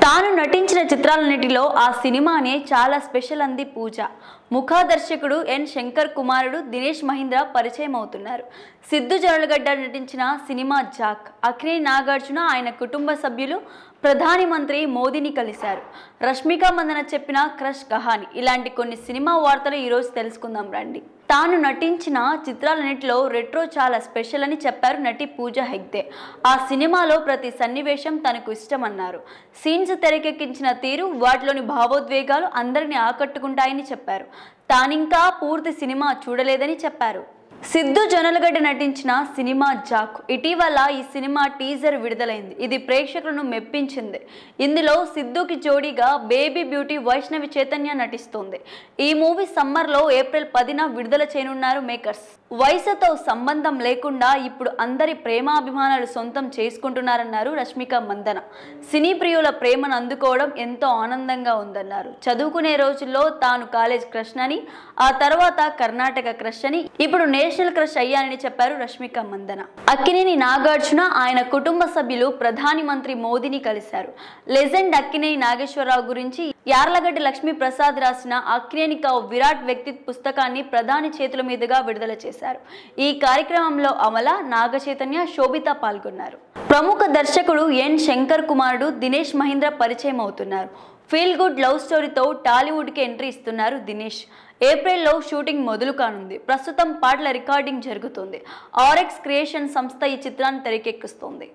తాను నటించిన చిత్రాలన్నిటిలో ఆ సినిమానే చాలా స్పెషల్ అంది పూజ. ముఖ దర్శకుడు ఎన్ శంకర్ కుమారుడు దినేష్ మహీంద్ర పరిచయం అవుతున్నారు. సిద్ధు జొన్నలగడ్డ నటించిన సినిమా జాక్. అక్కినేని నాగార్జున ఆయన కుటుంబ సభ్యులు ప్రధాని మంత్రి మోదీని కలిశారు. రష్మిక మందన చెప్పిన క్రష్ కహాని. ఇలాంటి కొన్ని సినిమా వార్తలు ఈరోజు తెలుసుకుందాం రండి. తాను నటించిన చిత్రాలన్నింటిలో రెట్రో చాలా స్పెషల్ అని చెప్పారు నటి పూజా హెగ్డే. ఆ సినిమాలో ప్రతి సన్నివేశం తనకు ఇష్టమన్నారు. సీన్స్ తెరకెక్కించిన తీరు, వాటిలోని భావోద్వేగాలు అందరినీ ఆకట్టుకుంటాయని చెప్పారు. తానింకా పూర్తి సినిమా చూడలేదని చెప్పారు. సిద్ధు జొన్నలగడ్డ నటించిన సినిమా జాక్. ఇటీవల ఈ సినిమా టీజర్ విడుదలైంది. ఇది ప్రేక్షకులను మెప్పించింది. ఇందులో సిద్ధుకి జోడీగా బేబీ బ్యూటీ వైష్ణవి చైతన్య నటిస్తోంది. ఈ మూవీ సమ్మర్లో ఏప్రిల్ 10న విడుదల చేయనున్నారు మేకర్స్. వయసుతో సంబంధం లేకుండా ఇప్పుడు అందరి ప్రేమాభిమానాలు సొంతం చేసుకుంటున్నారన్నారు రష్మిక మందన. సినీ ప్రియుల ప్రేమను అందుకోవడం ఎంతో ఆనందంగా ఉందన్నారు. చదువుకునే రోజుల్లో తాను కాలేజ్ క్రష్ అని, ఆ తర్వాత కర్ణాటక క్రష్ అని, ఇప్పుడు నేషనల్ క్రష్ అయ్యానని చెప్పారు రష్మిక మందన. అక్కినేని నాగార్జున ఆయన కుటుంబ సభ్యులు ప్రధాని మంత్రి మోదీని కలిశారు. లెజెండ్ అక్కినేని నాగేశ్వరరావు గురించి యార్లగడ్డ లక్ష్మీ ప్రసాద్ రాసిన అక్కినేని విరాట్ వ్యక్తి పుస్తకాన్ని ప్రధాని చేతుల మీదుగా విడుదల చేశారు. ఈ కార్యక్రమంలో అమల, నాగ చైతన్య, శోభిత పాల్గొన్నారు. ప్రముఖ దర్శకుడు ఎన్ శంకర్ కుమారుడు దినేష్ మహీంద్ర పరిచయం అవుతున్నారు. ఫీల్ గుడ్ లవ్ స్టోరీతో టాలీవుడ్కి ఎంట్రీ ఇస్తున్నారు దినేష్. ఏప్రిల్లో షూటింగ్ మొదలు కానుంది. ప్రస్తుతం పాటల రికార్డింగ్ జరుగుతుంది. ఆర్ఎక్స్ క్రియేషన్ సంస్థ ఈ చిత్రాన్ని తెరకెక్కిస్తోంది.